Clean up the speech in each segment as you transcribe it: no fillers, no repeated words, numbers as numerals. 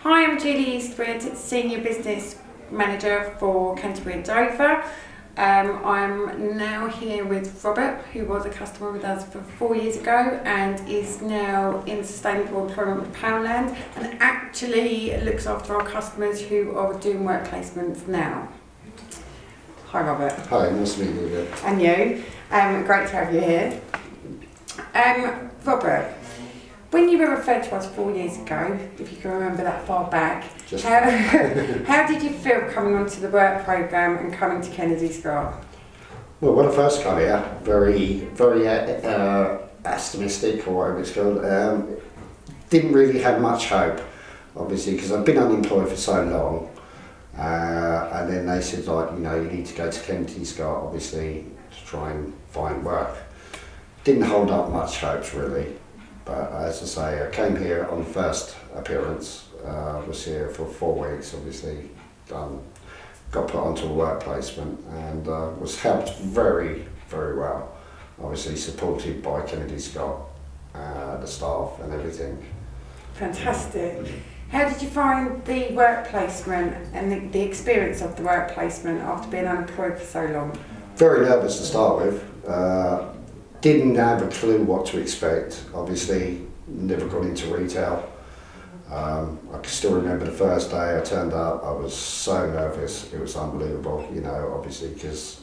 Hi, I'm Julie Eastwood, Senior Business Manager for Canterbury and Dover. I'm now here with Robert, who was a customer with us for 4 years ago and is now in Sustainable Employment with Poundland and actually looks after our customers who are doing work placements now. Hi Robert. Hi, nice to meet you again. And you. Great to have you here. Robert, when you were referred to us 4 years ago, if you can remember that far back, how did you feel coming onto the work programme and coming to Kennedy Scott? Well, when I first got here, very optimistic or whatever it's called, didn't really have much hope, obviously, because I've been unemployed for so long. And then they said, like, you know, you need to go to Kennedy Scott, obviously, to try and find work. Didn't hold up much hopes, really. But as I say, I came here on the first appearance, was here for 4 weeks, obviously, got put onto a work placement and was helped very, very well. Obviously supported by Kennedy Scott, the staff and everything. Fantastic. How did you find the work placement and the experience of the work placement after being unemployed for so long? Very nervous to start with. Didn't have a clue what to expect. Obviously, never got into retail. I can still remember the first day I turned up. I was so nervous. It was unbelievable, you know, obviously, because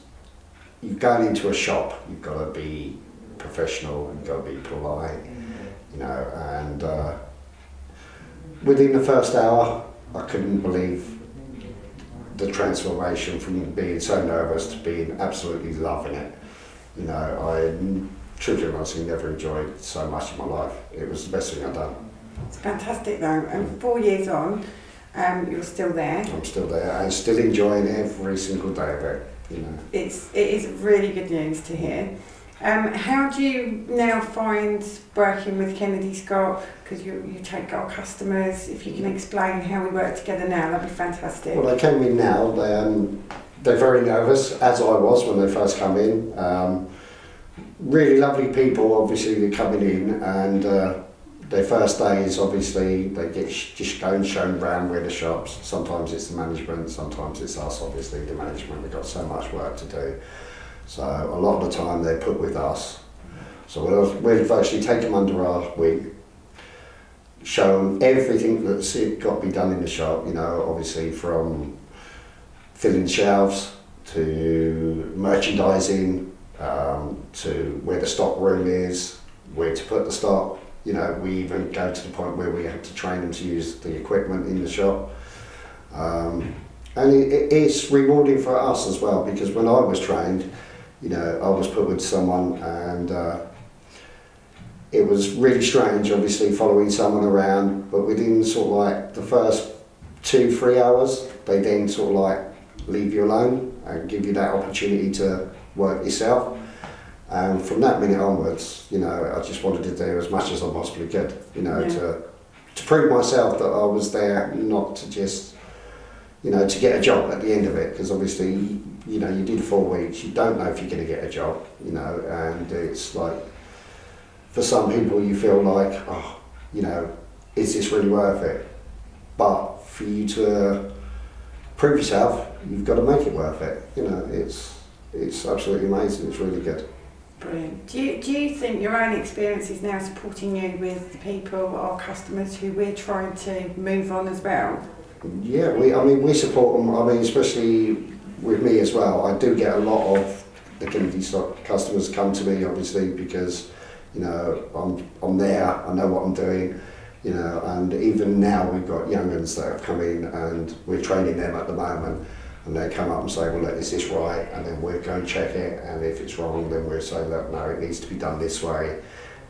you're going into a shop, you've got to be professional, you've got to be polite, you know, and within the first hour, I couldn't believe the transformation from being so nervous to being absolutely loving it. You know, I truly and honestly never enjoyed so much in my life. It was the best thing I've done. It's fantastic though, and 4 years on, you're still there. I'm still there and still enjoying every single day of it, you know. It is really good news to hear. How do you now find working with Kennedy Scott? Because you take our customers, if you can explain how we work together now, that'd be fantastic. Well, they came in now, they're very nervous, as I was when they first come in. Really lovely people, obviously, they're coming in, and their first days, obviously, they get just going shown around where the shops. Sometimes it's the management, sometimes it's us, obviously, the management. We've got so much work to do. So a lot of the time they're put with us. So we'll actually take them under our wing, show them everything that's got to be done in the shop, you know, obviously from filling shelves to merchandising, to where the stock room is, where to put the stock. You know, we even go to the point where we have to train them to use the equipment in the shop. And it's rewarding for us as well, because when I was trained, you know, I was put with someone and it was really strange, obviously, following someone around, but within sort of like the first 2-3 hours, they then sort of like leave you alone and give you that opportunity to work yourself. And from that minute onwards, you know, I just wanted to do as much as I possibly could, you know, to prove myself that I was there, not to just, you know, to get a job at the end of it, because obviously, you know, you did 4 weeks, you don't know if you're going to get a job, you know, and it's like, for some people you feel like, oh, you know, is this really worth it? But for you to prove yourself, you've got to make it worth it, you know, it's absolutely amazing, it's really good. Brilliant. Do you think your own experience is now supporting you with the people, our customers, who we're trying to move on as well? Yeah, we support them. I mean, especially with me as well. I do get a lot of the Kennedy Scott customers come to me, obviously, because, you know, I'm there. I know what I'm doing, you know. And even now, we've got young uns that have come in, and we're training them at the moment. And they come up and say, well, look, is this right? And then we'll go and check it. And if it's wrong, then we'll say, look, no, it needs to be done this way.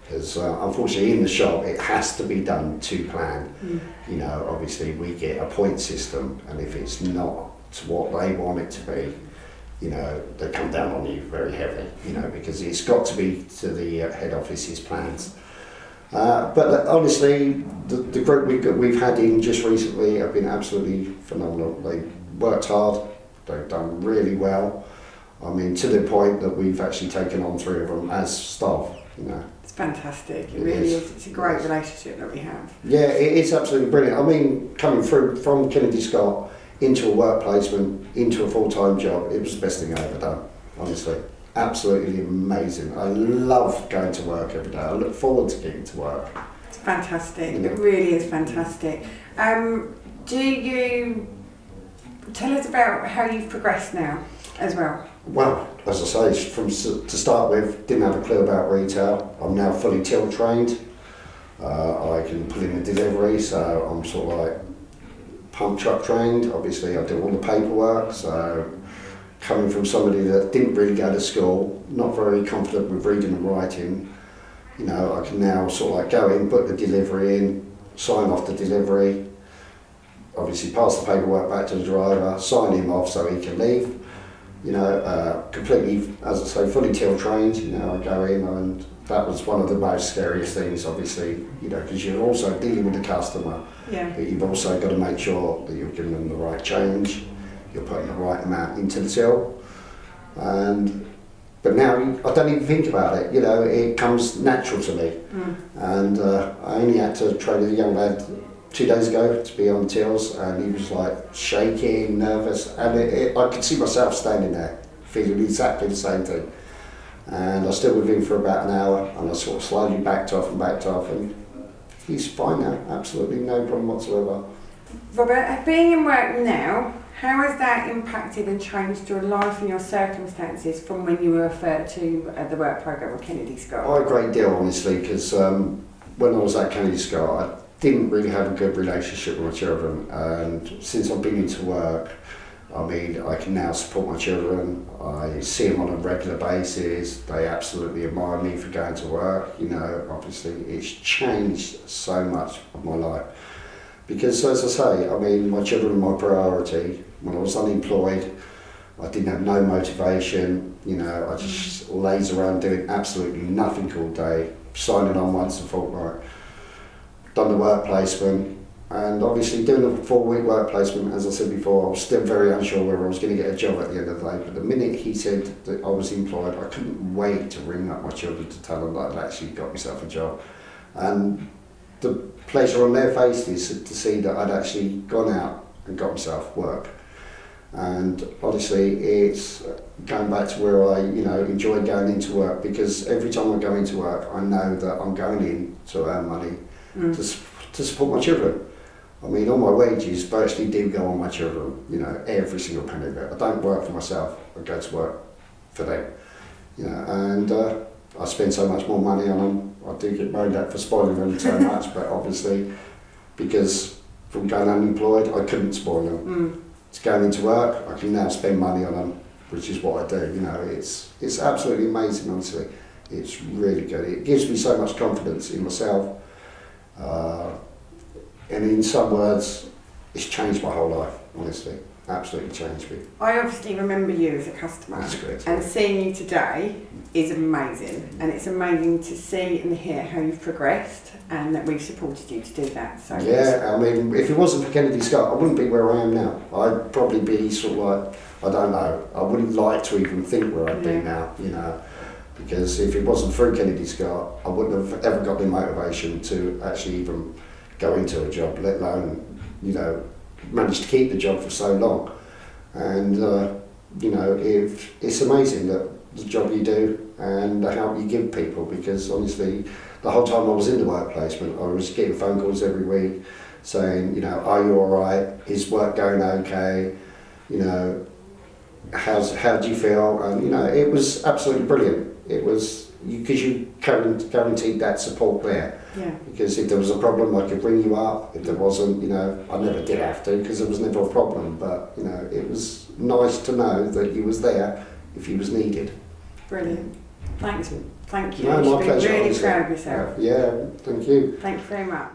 Because unfortunately in the shop it has to be done to plan. You know, obviously we get a point system, and if it's not to what they want it to be, you know, they come down on you very heavy, you know, because it's got to be to the head office's plans. But honestly, the group we've had in just recently have been absolutely phenomenal. They worked hard, they've done really well. I mean, to the point that we've actually taken on 3 of them as staff, you know. It's fantastic, it really is. It's a great relationship that we have. Yeah, it's absolutely brilliant. I mean, coming through from Kennedy Scott into a work placement, into a full-time job, it was the best thing I ever done, honestly. Absolutely amazing. I love going to work every day. I look forward to getting to work. It's fantastic, it really is fantastic. Do you tell us about how you've progressed now as well? Well, as I say, to start with, didn't have a clue about retail. I'm now fully till trained. I can pull in the delivery, so I'm sort of like pump truck trained. Obviously, I do all the paperwork, so coming from somebody that didn't really go to school, not very confident with reading and writing, you know, I can now sort of like go in, book the delivery in, sign off the delivery, obviously pass the paperwork back to the driver, sign him off so he can leave. You know, completely, as I say, fully till trained. You know, I go in, and that was one of the most scariest things, obviously, you know, because you're also dealing with the customer. Yeah. But you've also got to make sure that you're giving them the right change, you're putting the right amount into the till. But now I don't even think about it, you know, it comes natural to me. And I only had to train a young lad 2 days ago to be on tills, and he was like shaking, nervous, and I could see myself standing there feeling exactly the same thing. And I stood with him for about an hour, and I sort of slowly backed off, and he's fine now, absolutely no problem whatsoever. Robert, being in work now, how has that impacted and changed your life and your circumstances from when you were referred to the work programme of Kennedy Scott? Oh, a great deal, honestly, because when I was at Kennedy Scott, I didn't really have a good relationship with my children, and since I've been into work, I mean, I can now support my children. I see them on a regular basis. They absolutely admire me for going to work. You know, obviously it's changed so much of my life. Because as I say, I mean, my children are my priority. When I was unemployed, I didn't have no motivation. You know, I just laze around doing absolutely nothing all day, signing on once a fortnight. Done the work placement, and obviously doing a 4-week work placement, as I said before, I was still very unsure whether I was going to get a job at the end of the day. But the minute he said that I was employed, I couldn't wait to ring up my children to tell them that I'd actually got myself a job. And the pleasure on their faces to see that I'd actually gone out and got myself work. And honestly, it's going back to where I, you know, enjoy going into work, because every time I go into work, I know that I'm going in to earn money to support my children. I mean, all my wages virtually do go on my children, you know, every single penny of it. I don't work for myself, I go to work for them, you know, and I spend so much more money on them. I do get moaned at for spoiling them so much, but obviously, because from going unemployed, I couldn't spoil them. To going into work, I can now spend money on them, which is what I do, you know. It's absolutely amazing, honestly. It's really good. It gives me so much confidence in myself. And in some words, it's changed my whole life, honestly. Absolutely changed me. I obviously remember you as a customer. That's great. And seeing you today is amazing. And it's amazing to see and hear how you've progressed and that we've supported you to do that. So yeah, I mean, if it wasn't for Kennedy Scott, I wouldn't be where I am now. I'd probably be sort of like, I don't know, I wouldn't like to even think where I'd be now, you know. Because if it wasn't through Kennedy Scott, I wouldn't have ever got the motivation to actually even go into a job, let alone, you know, manage to keep the job for so long. And, you know, it's amazing that the job you do and the help you give people, because honestly, the whole time I was in the work placement, I was getting phone calls every week saying, you know, are you all right? Is work going okay? You know, how do you feel? And, you know, it was absolutely brilliant. It was, because you guaranteed that support there. Yeah. Because if there was a problem, I could ring you up. If there wasn't, you know, I never did have to, because there was never a problem. But, you know, it was nice to know that you was there if you was needed. Brilliant. Thanks. Thank you. No, you my should pleasure. be really honestly. proud of yourself. Yeah, thank you. Thank you very much.